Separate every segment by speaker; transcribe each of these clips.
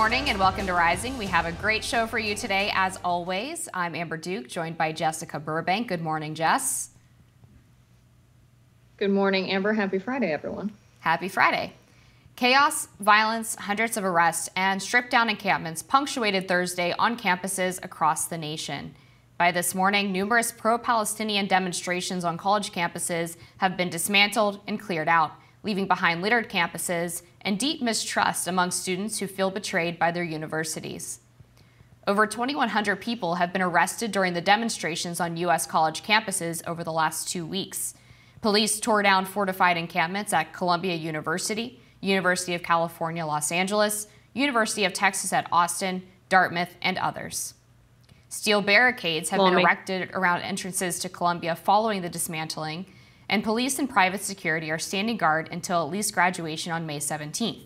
Speaker 1: morning and welcome to Rising. We have a great show for you today, as always. I'm Amber Duke, joined by Jessica Burbank. Good morning, Jess.
Speaker 2: Good morning, Amber. Happy Friday, everyone.
Speaker 1: Happy Friday. Chaos, violence, hundreds of arrests, and stripped-down encampments punctuated Thursday on campuses across the nation. By this morning, numerous pro-Palestinian demonstrations on college campuses have been dismantled and cleared out, leaving behind littered campuses and deep mistrust among students who feel betrayed by their universities. Over 2,100 people have been arrested during the demonstrations on U.S. college campuses over the last 2 weeks. Police tore down fortified encampments at Columbia University, University of California, Los Angeles, University of Texas at Austin, Dartmouth, and others. Steel barricades have been erected around entrances to Columbia following the dismantling, and police and private security are standing guard until at least graduation on May 17th.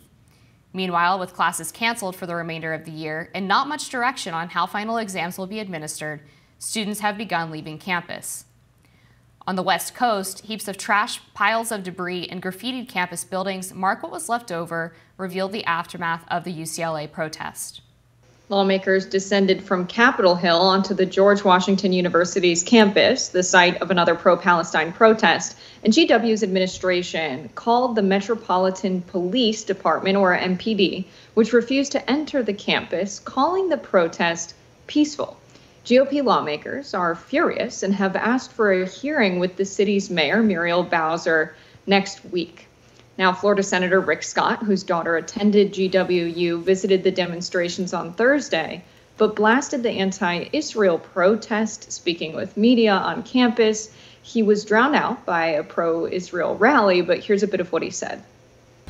Speaker 1: Meanwhile, with classes canceled for the remainder of the year and not much direction on how final exams will be administered, students have begun leaving campus. On the West Coast, heaps of trash, piles of debris, and graffitied campus buildings mark what was left over, revealed the aftermath of the UCLA protest.
Speaker 2: Lawmakers descended from Capitol Hill onto the George Washington University's campus, the site of another pro-Palestine protest, and GW's administration called the Metropolitan Police Department, or MPD, which refused to enter the campus, calling the protest peaceful. GOP lawmakers are furious and have asked for a hearing with the city's mayor, Muriel Bowser, next week. Now, Florida Senator Rick Scott, whose daughter attended GWU, visited the demonstrations on Thursday, but blasted the anti-Israel protest. Speaking with media on campus, he was drowned out by a pro-Israel rally, but here's a bit of what he said.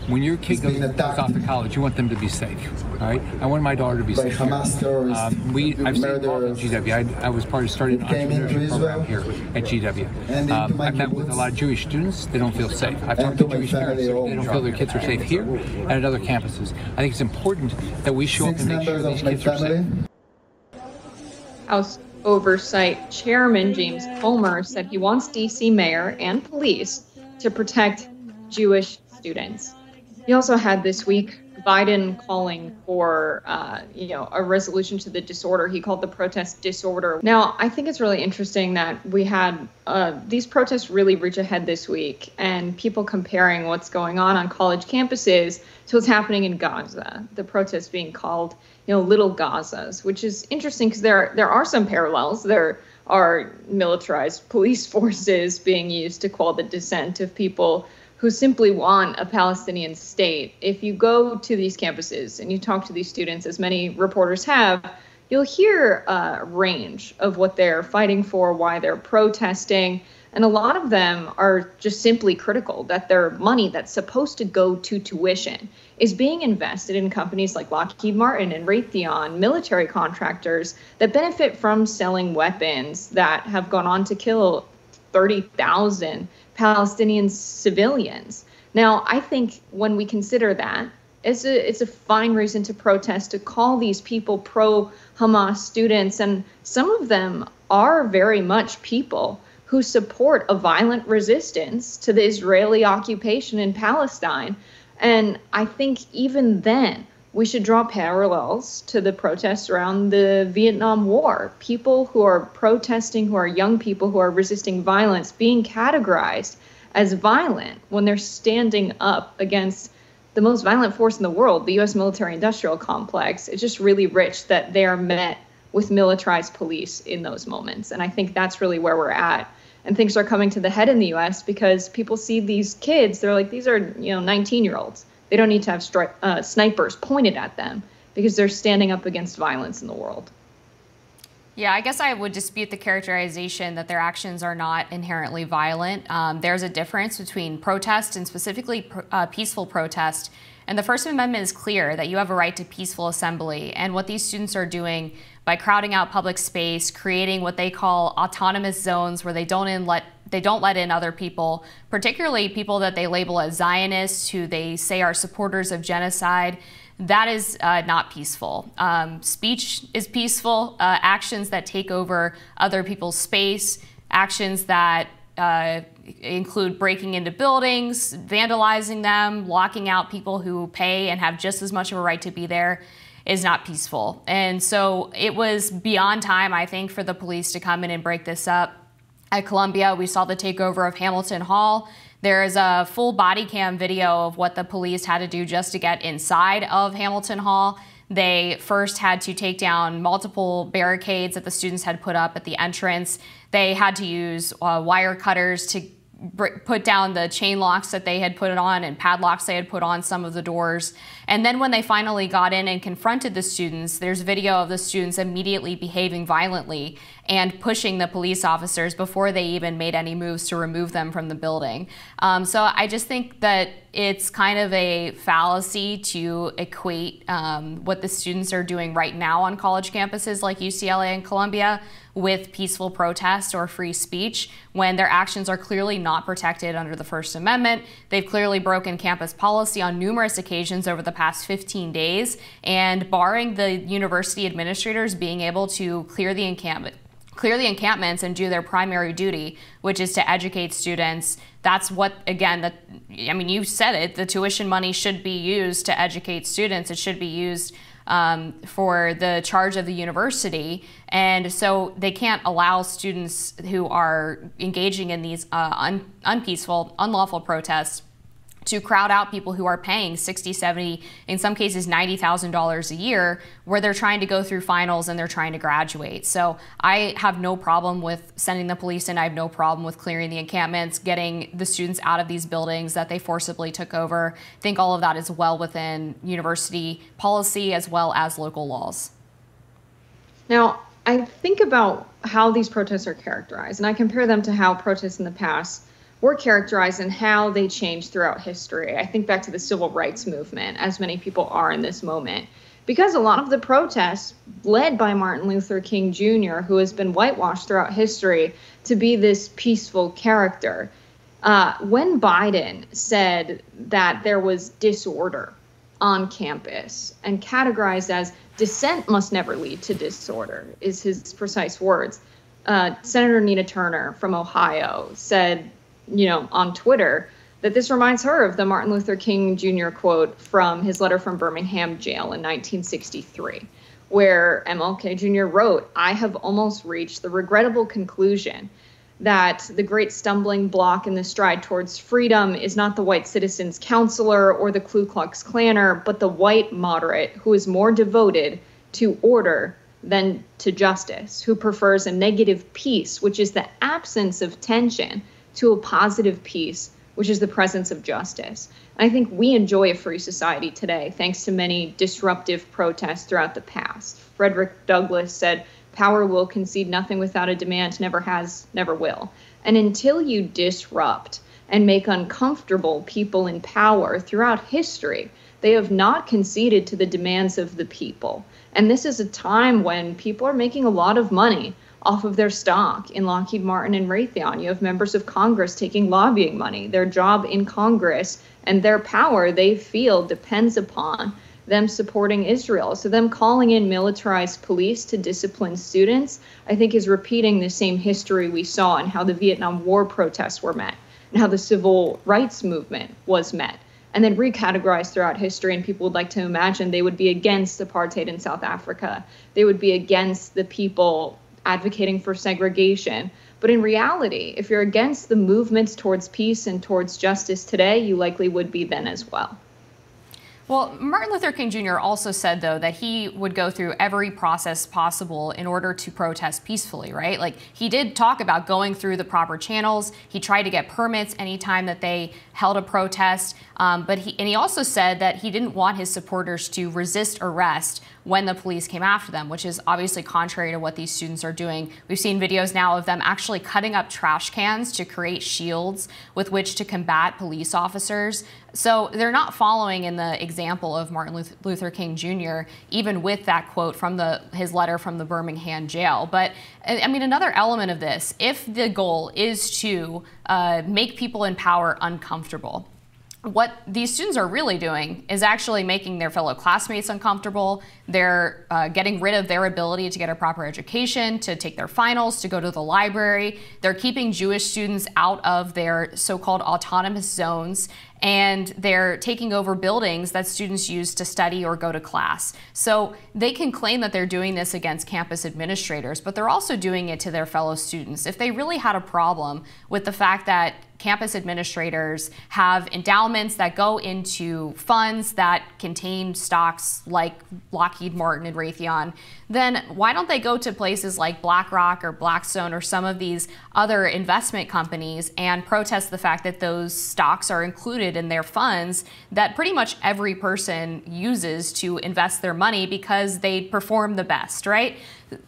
Speaker 3: When your kid goes off to college, you want them to be safe, all right? I want my daughter to be safe. I've stayed involved in GW. I was part of starting an entrepreneurship program here at GW. I've met with a lot of Jewish students. They don't feel safe. I've talked to Jewish parents. They don't feel their kids are safe here and at other campuses. I think it's important that we show up and make sure these kids are safe.
Speaker 2: House Oversight Chairman James Comer said he wants D.C. mayor and police to protect Jewish students. He also had this week Biden calling for, a resolution to the disorder. He called the protest disorder. Now, I think it's really interesting that we had these protests really reach ahead this week, and people comparing what's going on college campuses to what's happening in Gaza. The protests being called, little Gazas, which is interesting because there are some parallels. There are militarized police forces being used to quell the dissent of people who simply want a Palestinian state. If you go to these campuses and you talk to these students, as many reporters have, you'll hear a range of what they're fighting for, why they're protesting. And a lot of them are just simply critical that their money that's supposed to go to tuition is being invested in companies like Lockheed Martin and Raytheon, military contractors that benefit from selling weapons that have gone on to kill 30,000 Palestinian civilians. Now, I think when we consider that, it's a fine reason to protest, to call these people pro-Hamas students. And some of them are very much people who support a violent resistance to the Israeli occupation in Palestine. And I think even then, we should draw parallels to the protests around the Vietnam War. People who are protesting, who are young people who are resisting violence, being categorized as violent when they're standing up against the most violent force in the world, the U.S. military-industrial complex. It's just really rich that they are met with militarized police in those moments. And I think that's really where we're at. And things are coming to the head in the U.S. because people see these kids, they're like, these are 19-year-olds. They don't need to have snipers pointed at them because they're standing up against violence in the world.
Speaker 1: Yeah, I guess I would dispute the characterization that their actions are not inherently violent. There's a difference between protest and specifically peaceful protest. And the First Amendment is clear that you have a right to peaceful assembly. And what these students are doing by crowding out public space, creating what they call autonomous zones where they don't let in other people, particularly people that they label as Zionists, who they say are supporters of genocide. That is not peaceful. Speech is peaceful. Actions that take over other people's space, actions that include breaking into buildings, vandalizing them, locking out people who pay and have just as much of a right to be there. is not peaceful. And so it was beyond time, I think, for the police to come in and break this up. At Columbia, we saw the takeover of Hamilton Hall. There is a full body cam video of what the police had to do just to get inside of Hamilton Hall. They first had to take down multiple barricades that the students had put up at the entrance. They had to use wire cutters to put down the chain locks that they had put on and padlocks they had put on some of the doors. And then when they finally got in and confronted the students, there's video of the students immediately behaving violently and pushing the police officers before they even made any moves to remove them from the building. So I just think that it's kind of a fallacy to equate what the students are doing right now on college campuses like UCLA and Columbia with peaceful protest or free speech when their actions are clearly not protected under the First Amendment. They've clearly broken campus policy on numerous occasions over the past 15 days, and barring the university administrators being able to clear the encampments and do their primary duty, which is to educate students. That's what, again, I mean, you said it, the tuition money should be used to educate students. It should be used for the charge of the university. And so they can't allow students who are engaging in these unpeaceful, unlawful protests to crowd out people who are paying $60, $70, in some cases $90,000 a year, where they're trying to go through finals and they're trying to graduate. So I have no problem with sending the police in. I have no problem with clearing the encampments, getting the students out of these buildings that they forcibly took over. I think all of that is well within university policy as well as local laws.
Speaker 2: Now, I think about how these protests are characterized, and I compare them to how protests in the past were characterized and how they changed throughout history. I think back to the civil rights movement, as many people are in this moment, because a lot of the protests led by Martin Luther King Jr., who has been whitewashed throughout history to be this peaceful character. When Biden said that there was disorder on campus and categorized as dissent must never lead to disorder, is his precise words. Senator Nina Turner from Ohio said, on Twitter, that this reminds her of the Martin Luther King Jr. quote from his letter from Birmingham jail in 1963, where MLK Jr. wrote, "I have almost reached the regrettable conclusion that the great stumbling block in the stride towards freedom is not the white citizen's counselor or the Ku Klux Klanner, but the white moderate who is more devoted to order than to justice, who prefers a negative peace, which is the absence of tension, to a positive peace, which is the presence of justice." And I think we enjoy a free society today, thanks to many disruptive protests throughout the past. Frederick Douglass said, "Power will concede nothing without a demand, never has, never will." And until you disrupt and make uncomfortable people in power throughout history, they have not conceded to the demands of the people. And this is a time when people are making a lot of money off of their stock in Lockheed Martin and Raytheon. You have members of Congress taking lobbying money. Their job in Congress and their power, they feel, depends upon them supporting Israel. So them calling in militarized police to discipline students, I think, is repeating the same history we saw in how the Vietnam War protests were met and how the civil rights movement was met, and then recategorized throughout history. And people would like to imagine they would be against apartheid in South Africa. They would be against the people advocating for segregation. But in reality, if you're against the movements towards peace and towards justice today, you likely would be then as well.
Speaker 1: Well, Martin Luther King Jr. also said, though, that he would go through every process possible in order to protest peacefully, right? Like, he did talk about going through the proper channels. He tried to get permits anytime that they held a protest. But he also said that he didn't want his supporters to resist arrest when the police came after them, which is obviously contrary to what these students are doing. We've seen videos now of them actually cutting up trash cans to create shields with which to combat police officers. So they're not following in the example of Martin Luther King Jr., even with that quote from his letter from the Birmingham jail. But I mean, another element of this, if the goal is to make people in power uncomfortable, what these students are really doing is actually making their fellow classmates uncomfortable. They're getting rid of their ability to get a proper education, to take their finals, to go to the library. They're keeping Jewish students out of their so-called autonomous zones, and they're taking over buildings that students use to study or go to class. So they can claim that they're doing this against campus administrators, but they're also doing it to their fellow students. If they really had a problem with the fact that campus administrators have endowments that go into funds that contain stocks like Lockheed Martin and Raytheon, then why don't they go to places like BlackRock or Blackstone or some of these other investment companies and protest the fact that those stocks are included in their funds that pretty much every person uses to invest their money because they perform the best, right?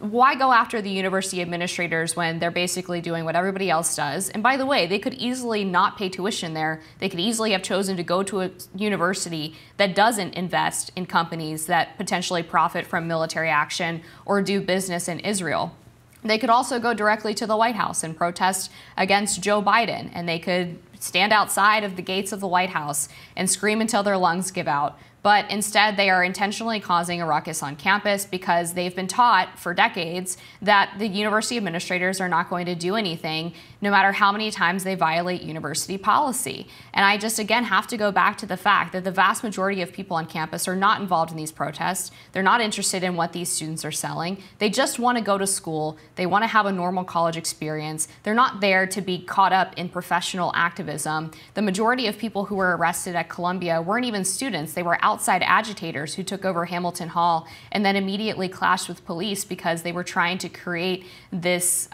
Speaker 1: Why go after the university administrators when they're basically doing what everybody else does? And by the way, they could easily not pay tuition there. They could easily have chosen to go to a university that doesn't invest in companies that potentially profit from military action or do business in Israel. They could also go directly to the White House and protest against Joe Biden, and they could stand outside of the gates of the White House and scream until their lungs give out. But instead, they are intentionally causing a ruckus on campus because they've been taught for decades that the university administrators are not going to do anything no matter how many times they violate university policy. And I just, again, have to go back to the fact that the vast majority of people on campus are not involved in these protests. They're not interested in what these students are selling. They just want to go to school. They want to have a normal college experience. They're not there to be caught up in professional activism. The majority of people who were arrested at Columbia weren't even students. They were outside agitators who took over Hamilton Hall and then immediately clashed with police because they were trying to create this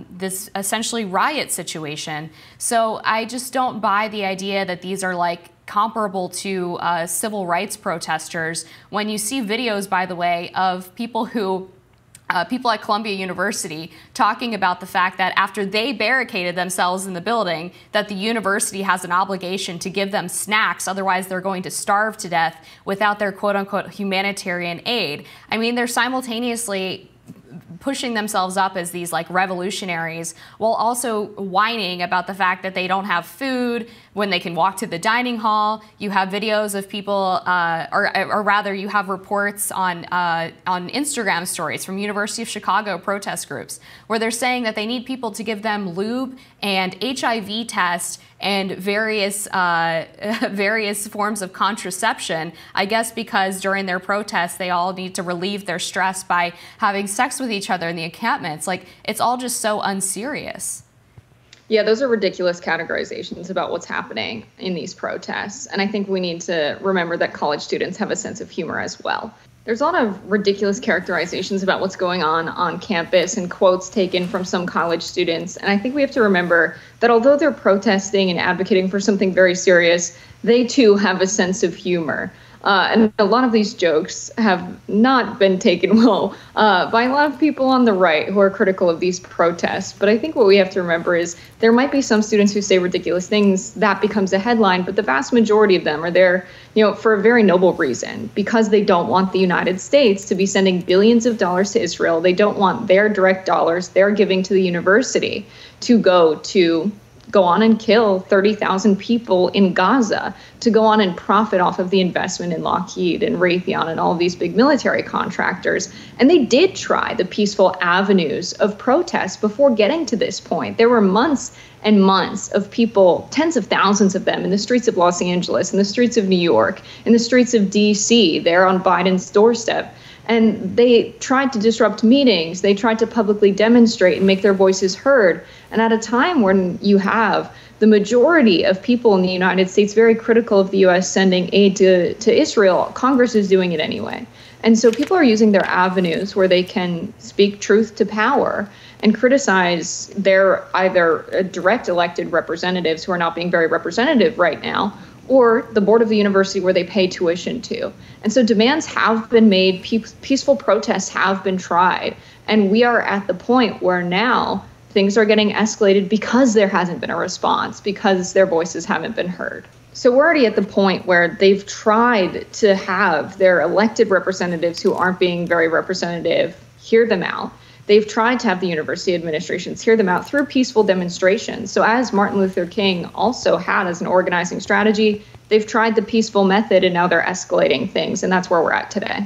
Speaker 1: this essentially riot situation. So I just don't buy the idea that these are like comparable to civil rights protesters when you see videos, by the way, of people who people at Columbia University talking about the fact that after they barricaded themselves in the building, that the university has an obligation to give them snacks, otherwise they're going to starve to death without their quote-unquote humanitarian aid. I mean, they're simultaneously pushing themselves up as these like revolutionaries while also whining about the fact that they don't have food when they can walk to the dining hall. You have videos of people, or rather you have reports on Instagram stories from University of Chicago protest groups where they're saying that they need people to give them lube and HIV tests and various forms of contraception, I guess because during their protests they all need to relieve their stress by having sex with each other in the encampments. Like, it's all just so unserious.
Speaker 2: Yeah, those are ridiculous categorizations about what's happening in these protests. And I think we need to remember that college students have a sense of humor as well. There's a lot of ridiculous characterizations about what's going on campus and quotes taken from some college students. And I think we have to remember that although they're protesting and advocating for something very serious, they too have a sense of humor. And a lot of these jokes have not been taken well by a lot of people on the right who are critical of these protests. But I think what we have to remember is there might be some students who say ridiculous things, that becomes a headline, but the vast majority of them are there, for a very noble reason, because they don't want the United States to be sending billions of dollars to Israel. They don't want their direct dollars they're giving to the university to go on and kill 30,000 people in Gaza, to go on and profit off of the investment in Lockheed and Raytheon and all of these big military contractors. And they did try the peaceful avenues of protest before getting to this point. There were months and months of people, tens of thousands of them, in the streets of Los Angeles, in the streets of New York, in the streets of DC, there on Biden's doorstep. And they tried to disrupt meetings. They tried to publicly demonstrate and make their voices heard. And at a time when you have the majority of people in the United States very critical of the U.S. sending aid to Israel, Congress is doing it anyway. And so people are using their avenues where they can speak truth to power and criticize their either direct elected representatives who are not being very representative right now, or the board of the university where they pay tuition to. And so demands have been made, peaceful protests have been tried, and we are at the point where now things are getting escalated because there hasn't been a response, because their voices haven't been heard. So we're already at the point where they've tried to have their elected representatives who aren't being very representative hear them out. They've tried to have the university administrations hear them out through peaceful demonstrations. So as Martin Luther King also had as an organizing strategy, they've tried the peaceful method and now they're escalating things. And that's where we're at today.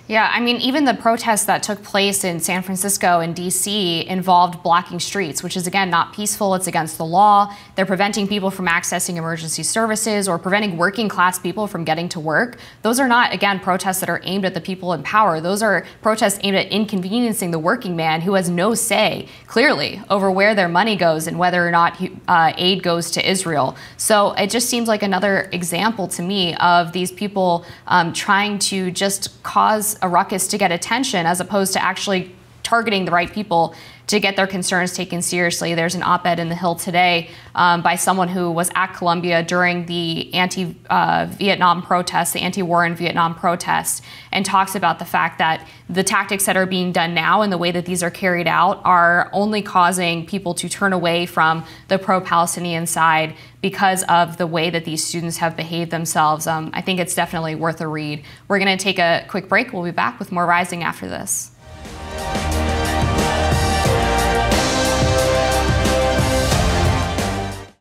Speaker 1: Yeah, I mean, even the protests that took place in San Francisco and DC involved blocking streets, which is, again, not peaceful. It's against the law. They're preventing people from accessing emergency services or preventing working class people from getting to work. Those are not, again, protests that are aimed at the people in power. Those are protests aimed at inconveniencing the working man who has no say, clearly, over where their money goes and whether or not aid goes to Israel. So it just seems like another example to me of these people trying to just cause a ruckus to get attention as opposed to actually targeting the right people to get their concerns taken seriously. There's an op-ed in The Hill today by someone who was at Columbia during the anti-Vietnam protests, the anti-war in Vietnam protests, and talks about the fact that the tactics that are being done now and the way that these are carried out are only causing people to turn away from the pro-Palestinian side because of the way that these students have behaved themselves. I think it's definitely worth a read. We're going to take a quick break. We'll be back with more Rising after this.